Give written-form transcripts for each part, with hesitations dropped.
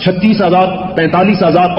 36,000, 45,000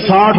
60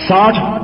60,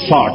60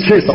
600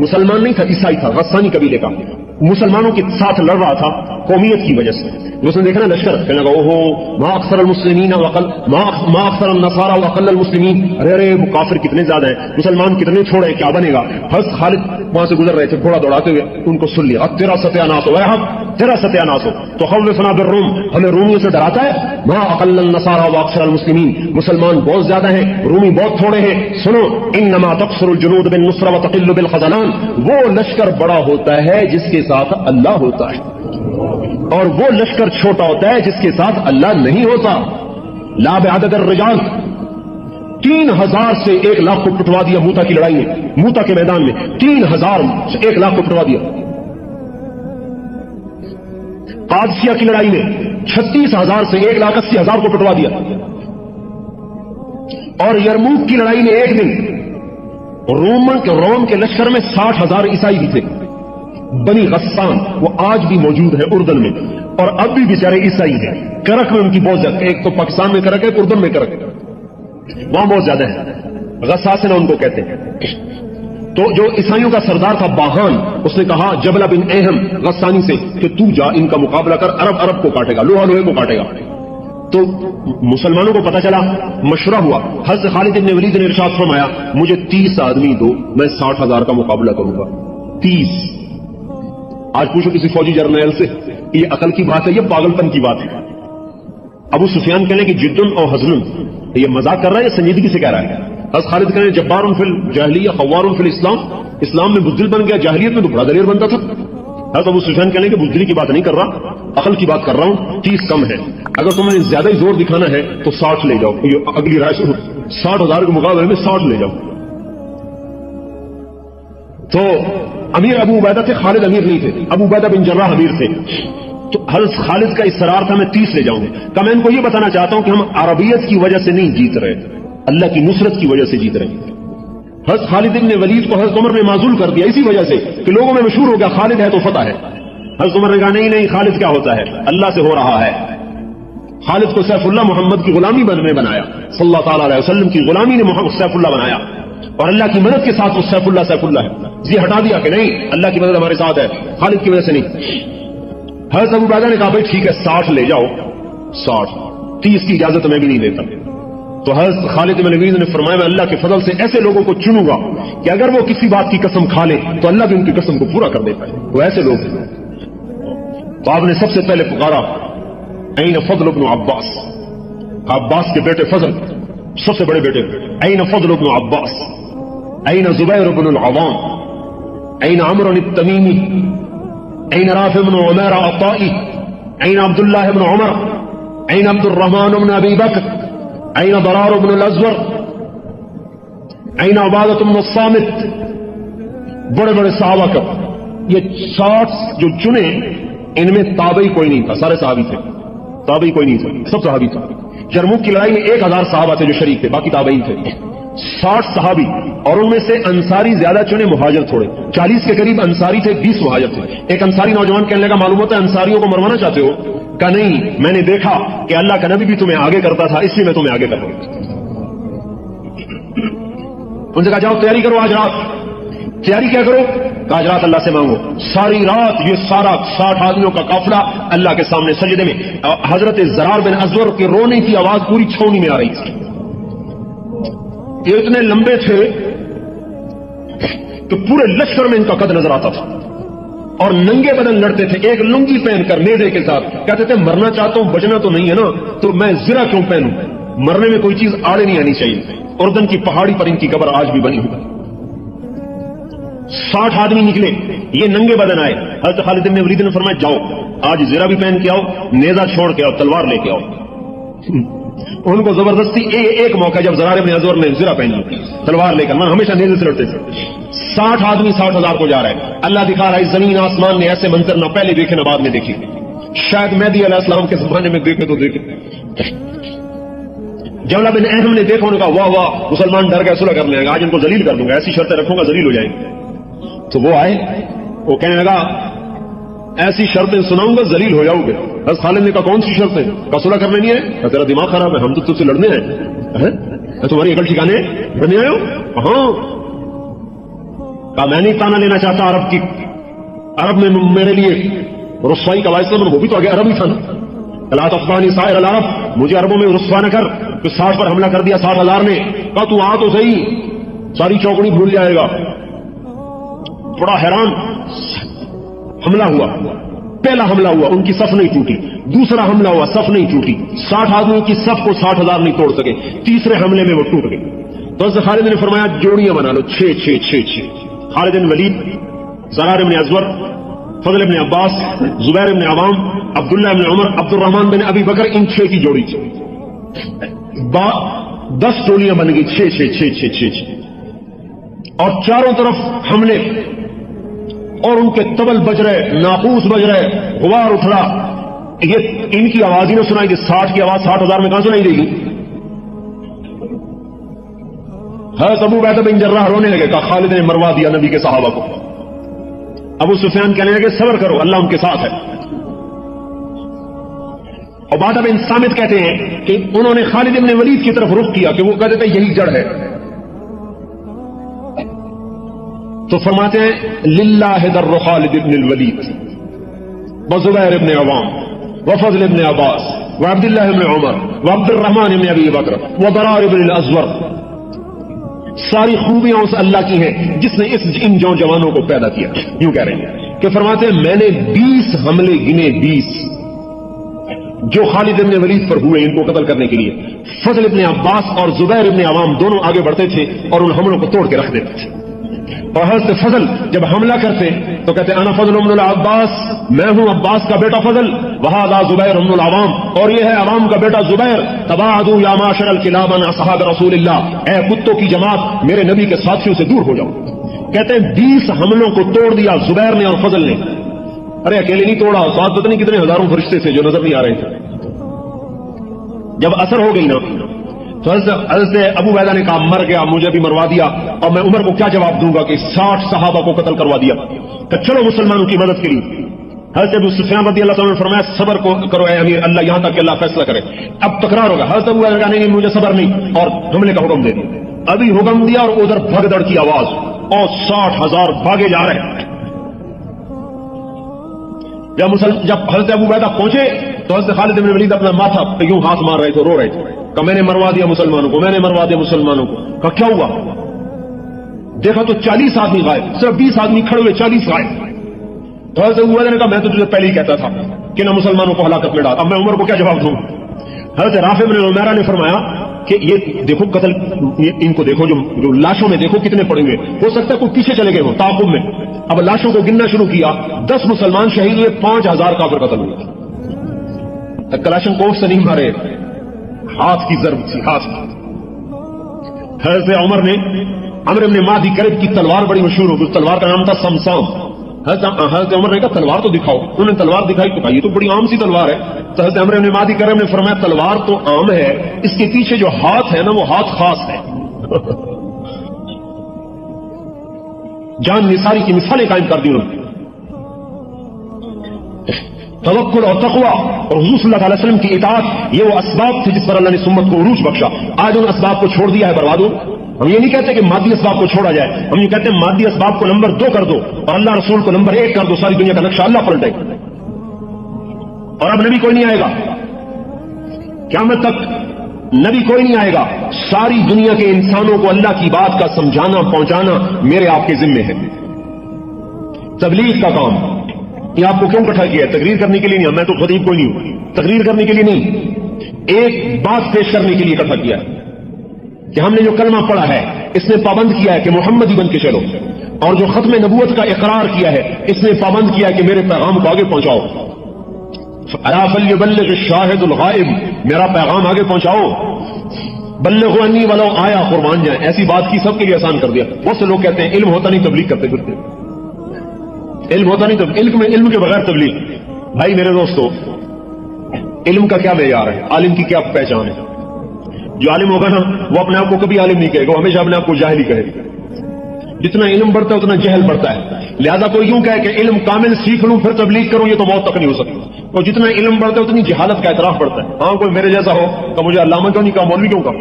مسلمان نہیں تھا، عیسائی تھا، غسانی قبیلے کا، مسلمانوں کے ساتھ لڑ رہا تھا قومیت کی وجہ سے. اس نے دیکھا نا لشکر، کہنے لگا اوہو ما اکثر المسلمین ما اکثر النصارى واقل المسلمین، ارے وہ کافر کتنے زیادہ ہیں، مسلمان کتنے چھوڑے، کیا بنے گا. حضرت خالد وہاں سے گزر رہے تھے گھوڑا دوڑاتے ہوئے، ان کو سن لیا، اب تیرا ستیہ ناس ہو، تیرا ستیہ ناس ہو. تو خوفنا بالروم، ہمیں رومیوں سے ڈراتا ہے. ما اقل النصارى واکثر المسلمین، مسلمان بہت زیادہ ہیں، رومی بہت تھوڑے ہیں. سنو انما تقصر الجنود بالنصرة وتقل بالخذلان، وہ لشکر بڑا ہوتا ہے جس کے ساتھ اللہ ہوتا ہے، اور وہ لشکر چھوٹا ہوتا ہے جس کے ساتھ اللہ نہیں ہوتا. لا بعدد الرجال، 3000 سے 1 لاکھ کو پٹوا دیا موتا کی لڑائی میں، موتا کے میدان میں 3000 سے 1 لاکھ کو پٹوا دیا. قادسیہ کی لڑائی میں 36,000 سے 1,80,000 کو پٹوا دیا. اور یرموک کی لڑائی میں ایک دن روم کے لشکر میں 60,000 عیسائی بھی تھے، بنی غسان، وہ آج بھی موجود ہے اردن میں، اور اب بھی بیچارے عیسائی ہیں. کرک میں ان کی بہت زیادہ، ایک تو پاکستان میں کرک ہے، ایک اردن میں کرک ہے، وہاں بہت زیادہ ہے، غساسنہ ان کو کہتے ہیں. تو جو عیسائیوں کا سردار تھا باہان، اس نے کہا جبلہ بن اہم غسانی سے کہ تو جا ان کا مقابلہ کر، عرب کو کاٹے گا، لوہا لوہے کو کاٹے گا. تو مسلمانوں کو پتا چلا، مشورہ ہوا. حضرت خالد بن ولید نے ارشاد فرمایا مجھے 30 آدمی دو، میں 60,000 کا مقابلہ کروں گا. 30. آج پوچھو کسی فوجی جرنیل سے، یہ عقل کی بات ہے یہ پاگل پن کی بات ہے؟ ابو سفیان کہنے کہ جدن اور حزن، یہ مذاق کر رہا ہے یا سنجیدگی سے کہہ رہا ہے؟ حضرت خالد کہنے جبار فی الجاہلیہ خوار فی الاسلام، اسلام میں بزدل بن گیا، جاہلیت میں تو بڑا دلیر بنتا تھا. حضرت ابو سفیان کہنے کہ بزدلی کی بات نہیں کر رہا، عقل کی بات کر رہا ہوں. 30 کم ہے، اگر تمہیں زیادہ ہی زور دکھانا ہے تو 60 لے جاؤ. یہ اگلی رائے سنو، 60,000 کے مقابلے میں 60 لے جاؤ. تو امیر ابو عبیدہ تھے، خالد امیر نہیں تھے، ابو عبیدہ بن جراح امیر تھے. تو حضرت خالد کا اصرار تھا میں 30 لے جاؤں گا. کہ میں ان کو یہ بتانا چاہتا ہوں کہ ہم عربیت کی وجہ سے نہیں جیت رہے، اللہ کی نصرت کی وجہ سے جیت رہے ہیں. حضرت خالد بن ولید کو حضرت عمر نے معزول کر دیا اسی وجہ سے کہ لوگوں میں مشہور ہو گیا خالد ہے تو فتح ہے. حضرت عمر نے کہا نہیں خالد کیا ہوتا ہے، اللہ سے ہو رہا ہے. خالد کو سیف اللہ محمد کی غلامی میں بنایا، صلی اللہ تعالی علیہ وسلم کی غلامی نے سیف اللہ بنایا، اور اللہ کی مدد کے ساتھ وہ سیف اللہ ہے. یہ ہٹا دیا کہ نہیں اللہ کی مدد ہمارے ساتھ ہے، خالد کی وجہ سے نہیں. حضرت ابو عبیدہ نے کہا بھائی ٹھیک ہے 60 لے جاؤ، 60. 30 کی اجازت میں بھی نہیں دیتا. تو حضرت خالد بن ولید نے فرمایا میں اللہ کے فضل سے ایسے لوگوں کو چنوں گا کہ اگر وہ کسی بات کی قسم کھا لے تو اللہ بھی ان کی قسم کو پورا کر دیتا ہے. وہ ایسے لوگ ہیں. تو آپ نے سب سے پہلے پکارا این فضل ابن عباس، عباس کے بیٹے فضل سب سے بڑے بیٹے، این فضل ابن عباس، این زبیر بن العوام، این عمرو التمیمی، این رافع بن عمیر عطائی، این عبداللہ بن عمر، این عبد الرحمن بن ابی بکر، این ضرار بن الازور، این عبادۃ بن الصامت. بڑے بڑے صحابہ کا یہ 60 جو چنے، ان میں تابعی کوئی نہیں تھا، سارے صحابی تھے، تابعی کوئی نہیں تھا، سب صحابی تھا. یرموک کی لڑائی میں 1000 صحابہ تھے جو شریک تھے، باقی تابعی تھے. 60 صحابی، اور ان میں سے انصاری زیادہ چنے، مہاجر تھوڑے. 40 کے قریب انصاری تھے، 20 مہاجر تھے. ایک انصاری نوجوان کہنے لگا معلوم ہوتا ہے انصاریوں کو مروانا چاہتے ہو؟ کہا نہیں، میں نے دیکھا کہ اللہ کا نبی بھی تمہیں آگے کرتا تھا، اس لیے میں تمہیں آگے کر رہا ہوں. ان سے کہا جاؤ تیاری کرو، آج رات تیاری کیا کرو؟ آج رات اللہ سے مانگو. ساری رات یہ سارا 60 آدمیوں کا قافلہ اللہ کے سامنے سجدے میں. حضرت زرار بن ازور کے رونے کی آواز پوری چھاؤنی میں آ رہی تھی. یہ اتنے لمبے تھے کہ پورے لشکر میں ان کا قد نظر آتا تھا، اور ننگے بدن لڑتے تھے، ایک لنگی پہن کر نیزے کے ساتھ. کہتے تھے مرنا چاہتا ہوں، بچنا تو نہیں ہے نا، تو میں زرہ کیوں پہنوں؟ مرنے میں کوئی چیز آڑے نہیں آنی چاہیے. اردن کی پہاڑی پر ان کی قبر آج بھی بنی ہوئی. 60 آدمی نکلے، یہ ننگے بدن آئے. حضرت خالد بن ولید نے فرمایا جاؤ آج زرہ بھی پہن کے آؤ، نیزہ چھوڑ کے آؤ، تلوار لے کے آؤ. ان کو زبردستی ایک موقع جب زرار بن ازور نے زرہ پہن لی، تلوار لے کر، میں ہمیشہ نیزے سے لڑتے تھے. 60 آدمی 60,000 کو جا رہا ہے. اللہ دکھا رہا ہے زمین آسمان نے ایسے منظر نہ پہلے دیکھے نہ بعد میں دیکھی، شاید مہدی علیہ السلام کے زمانے میں دیکھے تو دیکھے. جبلہ بن اہم نے دیکھا، انہوں نے کہا واہ واہ مسلمان ڈر گئے، صلح کر لیں گے، آج ان کو ذلیل کر دوں گا، ایسی شرطیں رکھوں گا ذلیل ہو جائیں گے. تو وہ آئے، وہ کہنے لگا ایسی شرطیں سناؤں گا ذلیل ہو جاؤ گے. بس خالد نے کہا کون سی شرطیں؟ کہا صلح کرنے نہیں ہے؟ تیرا دماغ خراب ہے، ہم تو تجھ سے لڑنے ہیں، تمہاری عقل ٹھکانے لڑنے آئے ہو؟ ہاں. کہا میں نہیں تانا لینا چاہتا عرب کی، عرب میں میرے لیے رسوائی کا باعث وہ بھی تو آگے عرب ہی تھا نا، لا تفضحنی سائر العرب، مجھے عربوں میں رسوا نہ کر، کہ 60 پر حملہ کر دیا 60,000 نے، کہا تو آ تو صحیح، ساری چوکڑی بھول جائے گا۔ بڑا حیران، حملہ ہوا، پہلا حملہ ہوا ان کی صف نہیں ٹوٹی، دوسرا حملہ ہوا صف نہیں ٹوٹی، 60 آدمیوں کی صف کو 60,000 نہیں توڑ سکے، تیسرے حملے میں وہ ٹوٹ گئی۔ تو حضرت خالد نے فرمایا جوڑیاں بنا لو، 6 6 6 6، خالد بن ولید، زرار بن ازور، فضل بن عباس، زبیر بن عوام، عبداللہ بن عمر، عبد الرحمن بن ابی بکر، ان 6 کی جوڑی 10 ٹولیاں بن گئی، 6 6 6 6 6 6، اور چاروں طرف حملے، اور ان کے طبل بج رہے، ناقوس بج رہے، غبار اٹھ رہا، یہ ان کی آواز ہی نہ سنائی دی، 60 کی آواز 60,000 میں کہاں سنائی دے گی؟ حضرت ابو عبیدہ بن جراح رونے لگے، کہا خالد نے مروا دیا نبی کے صحابہ کو۔ ابو سفیان کہنے لگے صبر کرو، اللہ ان کے ساتھ ہے۔ عبادہ بن صامت کہتے ہیں کہ انہوں نے خالد بن ولید کی طرف رخ کیا کہ وہ کہتے تھے یہی جڑ ہے، تو فرماتے ہیں للہ در خالد بن الولید وزبیر بن عوام وفضل بن عباس وعبداللہ بن عمر وعبد الرحمن بن ابی بکر وضرار بن الازور، ساری خوبیاں اس اللہ کی ہیں جس نے ان جوانوں کو پیدا کیا۔ یوں کہہ رہے ہیں کہ فرماتے ہیں میں نے 20 حملے گنے، 20 جو خالد بن ولید پر ہوئے ان کو قتل کرنے کے لیے۔ فضل بن عباس اور زبیر بن عوام دونوں آگے بڑھتے تھے اور ان حملوں کو توڑ کے رکھ دیتے تھے، اور حضرت فضل جب حملہ کرتے تو کہتے انا فضل بن العباس، میں ہوں عباس کا بیٹا فضل، وہذا زبیر بن العوام، اور یہ ہے عوام کا بیٹا زبیر، تباعدوا یا معاشر الکلاب عن اصحاب رسول اللہ، اے کتوں کی جماعت میرے نبی کے ساتھیوں سے دور ہو جاؤ۔ کہتے ہیں 20 حملوں کو توڑ دیا زبیر نے اور فضل نے۔ ارے اکیلے نہیں توڑا، ساتھ پتہ نہیں کتنے ہزاروں فرشتے تھے جو نظر نہیں آ رہے تھے۔ جب اثر ہو گئی نا تو حضرت ابو عبیدہ نے کہا مر گیا، مجھے بھی مروا دیا، اور میں عمر کو کیا جواب دوں گا کہ 60 صحابہ کو قتل کروا دیا، کہ چلو مسلمانوں کی مدد کے لیے۔ حضرت ابو سفیان رضی اللہ عنہ نے فرمایا صبر کو کرو اے امیر، اللہ یہاں تک کہ اللہ فیصلہ کرے۔ اب تکرار ہوگا، حضرت ابو عبیدہ نے مجھے صبر نہیں، اور حملے کا حکم دے دیا۔ ابھی حکم دیا اور ادھر بھگدڑ کی آواز، اور 60,000 بھاگے جا رہے ہیں۔ جب حضرت ابو عبیدہ پہنچے تو حضرت خالد بن ولید اپنا ماتھا پہ یوں ہاتھ مار رہے تھے، رو رہے تھے کہ میں نے مروا دیا مسلمانوں کو، میں نے مروا دیا مسلمانوں کو۔ کہ کیا ہوا؟ دیکھا تو 40 آدمی غائب، صرف 20 آدمی کھڑے ہوئے، 40 غائب۔ تو حضرت ابو عبیدہ نے کہا میں تو تجھے پہلے ہی کہتا تھا کہ نہ مسلمانوں کو ہلاکت میں ڈال، اب میں عمر کو کیا جواب دوں؟ حضرت رافع بن عمیرہ نے فرمایا کہ یہ دیکھو قتل، ان کو دیکھو جو لاشوں میں دیکھو کتنے پڑیں گے، ہو سکتا ہے کوئی پیچھے چلے گئے ہو تعاقب میں۔ اب لاشوں کو گننا شروع کیا، 10 مسلمان شہید ہوئے، 5,000 کافر قتل ہوئے۔ کلاشن کوف سے نہیں مارے، ہاتھ کی ضرب تھی، ہاتھ کی۔ حضرت عمر نے عمرو بن مادی کرب کی تلوار بڑی مشہور ہو گئی، اس تلوار کا نام تھا سمسام۔ حضرت عمر نے کہا تلوار تو دکھاؤ، انہوں نے تلوار دکھائی تو کہا یہ تو بڑی عام سی تلوار ہے۔ تو حضرت عمرو بن مادی کرب نے فرمایا تلوار تو عام ہے، اس کے پیچھے جو ہاتھ ہے نا وہ ہاتھ خاص ہے۔ جان نثاری کی مثالیں قائم کر دی انہوں نے۔ توکل اور تقوی اور حضور صلی اللہ علیہ وسلم کی اطاعت، یہ وہ اسباب تھے جس پر اللہ نے سمت کو عروج بخشا۔ آج ان اسباب کو چھوڑ دیا ہے، برباد ہو۔ ہم یہ نہیں کہتے کہ مادی اسباب کو چھوڑا جائے، ہم یہ کہتے ہیں مادی اسباب کو نمبر 2 کر دو اور اللہ رسول کو نمبر 1 کر دو، ساری دنیا کا نقشہ اللہ پلٹے۔ اور اب نبی کوئی نہیں آئے گا، قیامت تک نبی کوئی نہیں آئے گا، ساری دنیا کے انسانوں کو اللہ کی بات کا سمجھانا پہنچانا میرے آپ کے ذمے ہے۔ تبلیغ کا کام یہ آپ کو کیوں اکٹھا کیا ہے؟ تقریر کرنے کے لیے نہیں، میں تو خطیب کوئی نہیں ہوں، تقریر کرنے کے لیے نہیں، ایک بات پیش کرنے کے لیے اکٹھا کیا ہے کہ ہم نے جو کلمہ پڑھا ہے اس نے پابند کیا ہے کہ محمدی بن کے چلو، اور جو ختم نبوت کا اقرار کیا ہے اس نے پابند کیا ہے کہ میرے پیغام کو آگے پہنچاؤ۔ الا فلیبلغ الشاہد الغائب، میرا پیغام آگے پہنچاؤ۔ بلغوا انی ولو آیا، قربان جائیں، ایسی بات کی سب کے لیے آسان کر دیا۔ بہت سے لوگ کہتے ہیں علم ہوتا نہیں تبلیغ کرتے پھرتے، علم ہوتا نہیں تبلیغ، علم کے بغیر تبلیغ۔ بھائی میرے دوستو، علم کا کیا معیار ہے؟ عالم کی کیا پہچان ہے؟ جو عالم ہوگا نا وہ اپنے آپ کو کبھی عالم نہیں کہے گا، ہمیشہ اپنے آپ کو جاہل ہی کہے گا۔ جتنا علم بڑھتا ہے اتنا جہل بڑھتا ہے، لہذا کوئی یوں کہے کہ علم کامل سیکھ لوں پھر تبلیغ کروں، یہ تو موت تک نہیں ہو سکتی۔ اور جتنا علم بڑھتا ہے اتنی جہالت کا اعتراف بڑھتا ہے۔ ہاں کوئی میرے جیسا ہو کہ مجھے علامہ کیوں نہیں کہا، مولوی کیوں کہا؟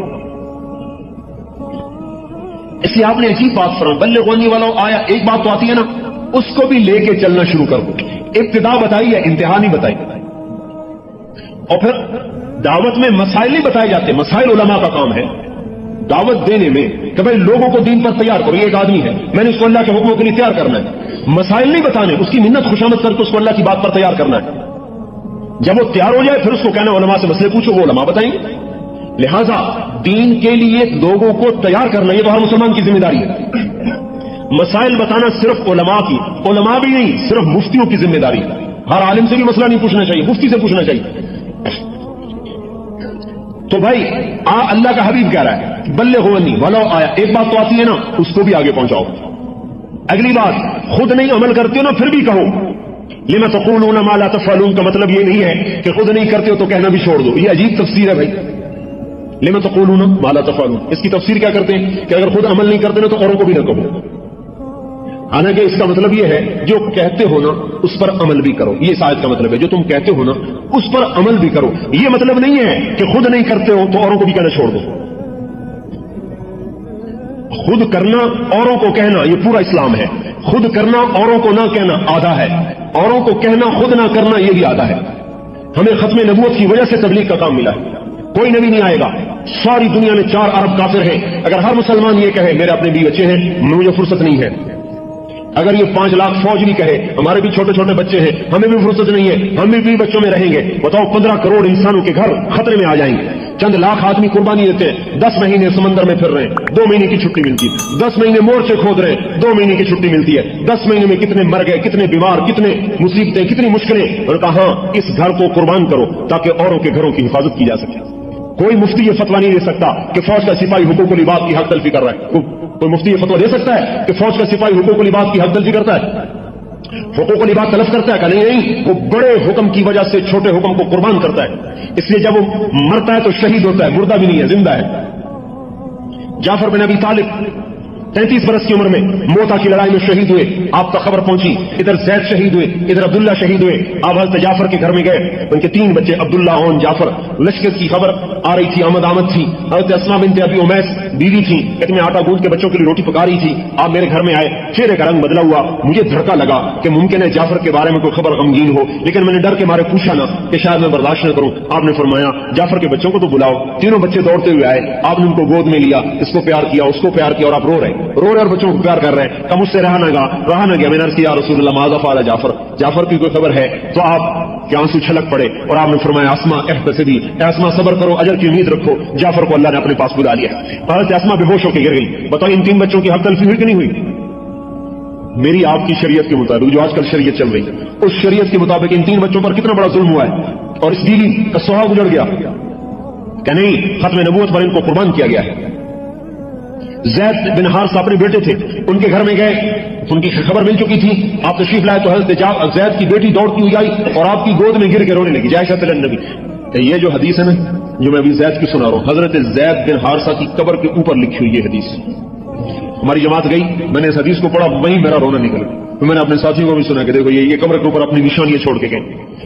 اس لیے آپ نے عجیب بات فرمائی، بلغونی والا آیا، ایک بات تو آتی ہے نا، اس کو بھی لے کے چلنا شروع کر دو. ابتدا بتائی ہے، انتہا نہیں بتائی. اور پھر دعوت میں مسائل نہیں بتائے جاتے، مسائل علماء کا کام ہے. دعوت دینے میں کہ بھائی لوگوں کو دین پر تیار کرو، یہ ایک آدمی ہے، میں نے اس کو اللہ کے حکموں کے لیے تیار کرنا ہے. مسائل نہیں بتانے، اس کی منت خوشامد کر کے اس کو اللہ کی بات پر تیار کرنا ہے. جب وہ تیار ہو جائے پھر اس کو کہنا علماء سے مسئلے پوچھو، وہ علماء بتائیں گے. لہذا دین کے لیے لوگوں کو تیار کرنا یہ تو ہر مسلمان کی ذمہ داری ہے. مسائل بتانا صرف علماء کی، علماء بھی نہیں، صرف مفتیوں کی ذمہ داری. ہر عالم سے بھی مسئلہ نہیں پوچھنا چاہیے، مفتی سے پوچھنا چاہیے. تو بھائی اللہ کا حبیب کہہ رہا ہے بلغونی ولو آیا، ایک بات تو آتی ہے نا، اس کو بھی آگے پہنچاؤ. اگلی بات خود نہیں عمل کرتے ہو نا پھر بھی کہو. لما تقولون ما لا تفعلون کا مطلب یہ نہیں ہے کہ خود نہیں کرتے ہو تو کہنا بھی چھوڑ دو، یہ عجیب تفسیر ہے بھائی. لما تقولون ما لا تفعلون، اس کی تفسیر کیا کرتے ہیں کہ اگر خود عمل نہیں کرتے نا تو اوروں کو بھی نہ کہو. حالانکہ اس کا مطلب یہ ہے جو کہتے ہو نا اس پر عمل بھی کرو. یہ اس آیت کا مطلب ہے، جو تم کہتے ہو نا اس پر عمل بھی کرو. یہ مطلب نہیں ہے کہ خود نہیں کرتے ہو تو اوروں کو بھی کہنا چھوڑ دو. خود کرنا اوروں کو کہنا یہ پورا اسلام ہے. خود کرنا اوروں کو نہ کہنا آدھا ہے، اوروں کو کہنا خود نہ کرنا یہ بھی آدھا ہے. ہمیں ختم نبوت کی وجہ سے تبلیغ کا کام ملا ہے. کوئی نبی نہیں آئے گا، ساری دنیا میں 4 ارب کافر ہیں. اگر ہر مسلمان یہ کہے میرے اپنے بھی بچے ہیں، مجھے فرصت نہیں ہے، اگر یہ 5 لاکھ فوج بھی کہے ہمارے بھی چھوٹے چھوٹے بچے ہیں، ہمیں بھی فرصت نہیں ہے، ہم بھی بچوں میں رہیں گے، بتاؤ 15 کروڑ انسانوں کے گھر خطرے میں آ جائیں گے. چند لاکھ آدمی قربانی دیتے ہیں، 10 مہینے سمندر میں پھر رہے ہیں، 2 مہینے کی چھٹی ملتی ہے. 10 مہینے مورچے کھود رہے ہیں، 2 مہینے کی چھٹی ملتی ہے. 10 مہینے میں کتنے مر گئے، کتنے بیمار، کتنے مصیبتیں، کتنی مشکلیں. اور کہا ہاں اس گھر کو قربان کرو تاکہ اوروں کے گھروں کی حفاظت کی جا سکے. کوئی مفتی یہ فتویٰ نہیں دے سکتا کہ فوج کا سپاہی حقوق العباد کی حق تلفی کر رہا ہے. کوئی مفتی یہ فتویٰ دے سکتا ہے کہ فوج کا سپاہی حقوق العباد کی حق تلفی کرتا ہے، حقوق العباد تلف کرتا ہے؟ کہ نہیں، وہ بڑے حکم کی وجہ سے چھوٹے حکم کو قربان کرتا ہے. اس لیے جب وہ مرتا ہے تو شہید ہوتا ہے، مردہ بھی نہیں ہے، زندہ ہے. جعفر بن ابی طالب 33 برس کی عمر میں موتا کی لڑائی میں شہید ہوئے. آپ تک خبر پہنچی، ادھر زید شہید ہوئے، ادھر عبداللہ شہید ہوئے. آپ حضرت جعفر کے گھر میں گئے، ان کے 3 بچے عبداللہ اور جعفر. لشکر کی خبر آ رہی تھی، آمد تھی. حضرت اسماء بنت ابی امیس بیوی تھی، اتنے آٹا گوندھ کے بچوں کے لیے روٹی پکا رہی تھی. آپ میرے گھر میں آئے، چہرے کا رنگ بدلا ہوا. مجھے دھڑکا لگا کہ ممکن ہے جعفر کے بارے میں کوئی خبر غمگین ہو، لیکن میں نے ڈر کے مارے پوچھا نہ کہ شاید میں برداشت نہ کروں. آپ نے فرمایا جعفر کے بچوں کو تو بلاؤ. تینوں بچے دوڑتے ہوئے آئے، آپ نے ان کو گود میں لیا، اس کو پیار کیا، اس کو پیار کیا، اور آپ رو رہے اور بچوں کو پیار کر رہے ہیں. مجھ سے رہا نہ گیا. میں نے عرض کیا رسول اللہ ماذا فعل جعفر کی کوئی خبر ہے؟ تو آپ کے آنسو چھلک پڑے اور آپ نے فرمایا اسماء احتسبی، اسماء صبر کرو، اجر کی امید رکھو. جعفر کو اللہ نے اپنے پاس بلا لیا. حضرت اسماء بے ہوش ہو کے گر گئی. بتاؤ ان 3 بچوں کی حق تلفی ہوئی کہ نہیں ہوئی؟ میری آپ کی شریعت کے مطابق، جو آج کل شریعت چل رہی ہے، اس شریعت کے مطابق ان 3 بچوں پر کتنا بڑا ظلم ہوا ہے. اور اس بیوی کا سہاگ اجڑ گیا کہ نہیں، ختم نبوت پر ان کو قربان کیا گیا ہے. زید بن حارثہ اپنے بیٹے تھے، ان کے گھر میں گئے، ان کی خبر مل چکی تھی. آپ تشریف لائے تو حضرت زید کی بیٹی دوڑتی ہوئی آئی اور آپ کی گود میں گر کے رونے لگی. جائشہ النبی. یہ جو حدیث ہے نا، جو میں ابھی زید کی سنا رہا ہوں، حضرت زید بن حارثہ کی قبر کے اوپر لکھی ہوئی یہ حدیث. ہماری جماعت گئی، میں نے اس حدیث کو پڑھا، وہیں میرا رونا نکل گیا. میں نے اپنے ساتھیوں کو بھی سنا کہ دیکھو یہ قبر کے اوپر اپنی نشانیاں چھوڑ کے گئے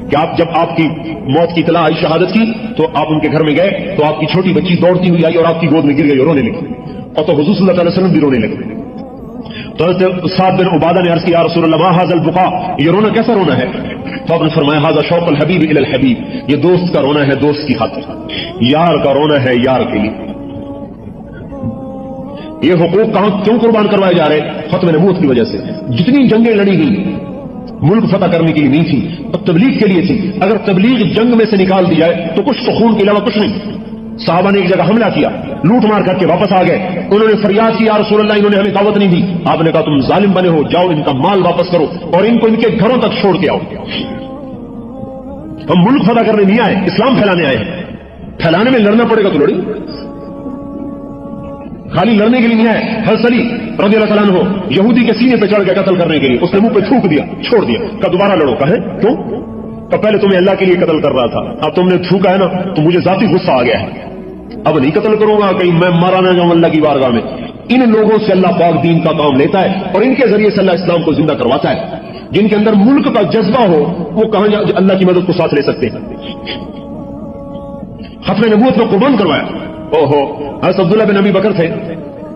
کہ آپ جب آپ کی موت کی اطلاع آئی، شہادت کی، تو آپ ان کے گھر میں گئے تو آپ کی چھوٹی بچی دوڑتی ہوئی آئی اور آپ کی گود میں گر گئی اور رونے لگی. اور تو حضور صلی اللہ علیہ وسلم بھی رونے لگے. تو حضرت سعد بن عبادہ نے عرض کیا رسول اللہ ما ھذا البقاء، یہ رونا کیسا رونا ہے؟ تو آپ نے فرمایا ھذا شوق الحبیب الی الحبیب، یہ دوست کا رونا ہے دوست کی خاطر، یار کا رونا ہے یار کے لیے. یہ حقوق کہاں کیوں قربان کروائے جا رہے؟ ختم نبوت کی وجہ سے. جتنی جنگیں لڑی گئی ملک فتح کرنے کے لیے نہیں تھی، اور تبلیغ کے لیے تھی. اگر تبلیغ جنگ میں سے نکال دی جائے تو کچھ تو خون کے علاوہ کچھ نہیں. صحابہ نے ایک جگہ حملہ کیا، لوٹ مار کر کے واپس آ گئے. انہوں نے فریاد کی یا رسول اللہ انہوں نے ہمیں دعوت نہیں دی. آپ نے کہا تم ظالم بنے ہو، جاؤ ان کا مال واپس کرو اور ان کو ان کے گھروں تک چھوڑ کے آؤ. ہم ملک فتح کرنے نہیں آئے، اسلام پھیلانے آئے ہیں. پھیلانے میں لڑنا پڑے گا تو لڑیں، خالی لڑنے کے لیے نہیں آئے. حضرت علی رضی اللہ تعالیٰ عنہ یہودی کے سینے پہ چڑھ کے قتل کرنے کے لیے، اس نے منہ پہ تھوک دیا، چھوڑ دیا، کہا دوبارہ لڑو. کہا کیوں؟ کہ پہلے تمہیں اللہ کے لیے قتل کر رہا تھا، اب تم نے تھوکا ہے نا تو مجھے ذاتی غصہ آ گیا ہے، اب نہیں قتل کروں گا، کہیں میں مارا نہ جاؤں اللہ کی بارگاہ میں. ان لوگوں سے اللہ پاک دین کا کام لیتا ہے اور ان کے ذریعے سے اللہ اسلام کو زندہ کرواتا ہے. جن کے اندر ملک کا جذبہ ہو وہ کہاں اللہ کی مدد کو ساتھ لے سکتے ہیں. ختم نبوت میں قربان کروایا. اوہو حضرت عبداللہ بن ابی بکر تھے،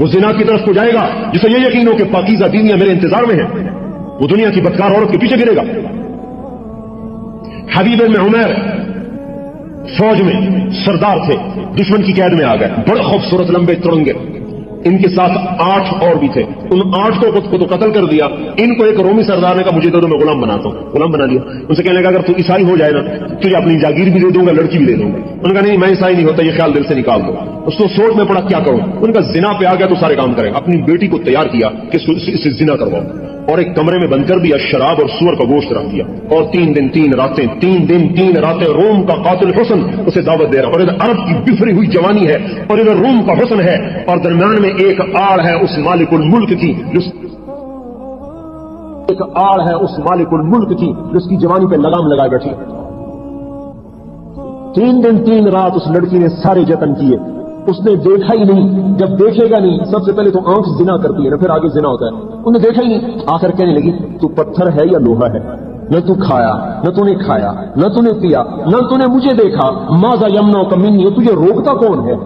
وہ زنا کی طرف کو جائے گا جسے یہ یقین ہو کہ پاکیزہ بیویاں میرے انتظار میں ہیں، وہ دنیا کی بدکار عورت کے پیچھے گرے گا۔ حبیب بن عمیر فوج میں سردار تھے، دشمن کی قید میں آ گئے، بڑے خوبصورت لمبے ترنگے، ان کے ساتھ 8 اور بھی تھے، ان 8 کو تو قتل کر دیا، ان کو ایک رومی سردار نے کہا مجھے دے دو میں غلام بناتا ہوں، غلام بنا دیا۔ ان سے کہنے لگا اگر تو عیسائی ہو جائے نا تجھے اپنی جاگیر بھی دے دوں گا، لڑکی بھی دے دوں گا۔ ان کا نہیں میں عیسائی نہیں ہوتا، یہ خیال دل سے نکال دو۔ اس کو سوچ میں پڑا کیا کروں، ان کا زنا پہ آ گیا تو سارے کام کرے گا۔ اپنی بیٹی کو تیار کیا کہ اسے زنا کرواؤ اور ایک کمرے میں بند کر دیا، شراب اور سور کا گوشت رکھ دیا، اور 3 دن 3 راتیں روم کا قاتل حسن اسے دعوت دے رہا، اور ادھر عرب کی بفری ہوئی جوانی ہے اور ادھر روم کا حسن ہے، اور درمیان میں ایک آڑ ہے اس مالک الملک کی جس کی جوانی پہ لگام لگائے بیٹھی۔ 3 دن 3 رات اس لڑکی نے سارے جتن کیے، اس نے دیکھا ہی نہیں۔ جب دیکھے گا نہیں، سب سے پہلے تو آنکھ زنا کرتی ہے نا، پھر آگے زنا ہوتا ہے۔ انہوں نے دیکھا ہی نہیں، آخر کہنے لگی تو پتھر ہے یا لوہا ہے؟ نہ تو کھایا، نہ تو نے کھایا، نہ تو نے پیا، نہ تو نے مجھے دیکھا، ماذا یمنعک منی، تجھے روکتا کون ہے؟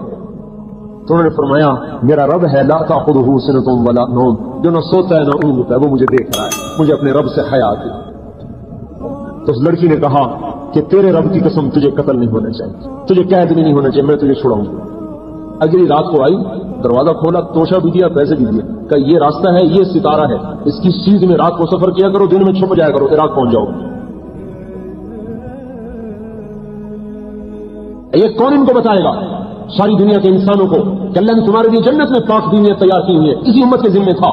تو انہوں نے فرمایا میرا رب ہے، لا تأخذہ سنۃ ولا نوم، جو نہ سوتا ہے نہ اونگتا ہے، وہ مجھے دیکھ رہا ہے، مجھے اپنے رب سے حیا آتی۔ تو اس لڑکی نے کہا کہ تیرے رب کی قسم تجھے قتل نہیں ہونا چاہیے، تجھے قید بھی نہیں ہونا چاہیے، میں تجھے چھڑاؤں گا۔ اگلی رات کو آئی، دروازہ کھولا، توشہ بھی دیا، پیسے بھی دیے، کہا یہ راستہ ہے، یہ ستارہ ہے، اس کی سیدھ میں رات کو سفر کیا کرو، دن میں چھپ جایا کرو، عراق پہنچ جاؤ۔ یہ کون ان کو بتائے گا؟ ساری دنیا کے انسانوں کو کہ اللہ نے تمہارے لیے جنت میں پاک بیویاں تیار کی ہوئی ہیں، اسی امت کے ذمہ تھا۔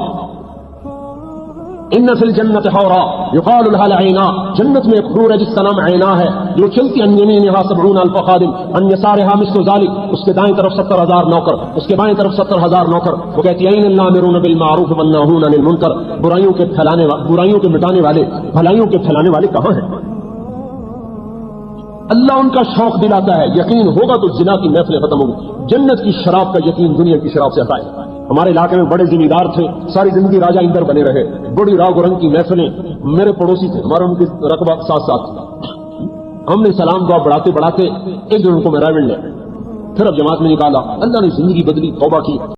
ان فی الجنت حورا یقال لها العینا، جنت میں ایک حور ہے جس کا نام عینا ہے، جو چلتی عن یمینها 70,000 خادم عن یسارها مثل ذلك، اس کے دائیں طرف 70,000 نوکر، اس کے بائیں طرف 70,000 نوکر۔ وہ کہتی ہے این الامرون بالمعروف والناہون عن المنکر، برائیوں کے مٹانے والے، بھلائیوں کے پھیلانے والے کہاں ہیں؟ اللہ ان کا شوق دلاتا ہے، یقین ہوگا تو زنا کی محفلیں ختم ہوگی۔ جنت کی شراب کا یقین دنیا کی شراب سے ہٹائے۔ ہمارے علاقے میں بڑے ذمہ دار تھے، ساری زندگی راجہ اندر بنے رہے، بڑی راگ و رنگ کی محفلیں، میرے پڑوسی تھے، ہمارا ان کی رقبہ ساتھ تھا۔ ہم نے سلام دعا بڑھاتے ایک دن ان کو میں رائے مل لیا، پھر اب جماعت میں نکالا، اللہ نے زندگی بدلی، توبہ کی۔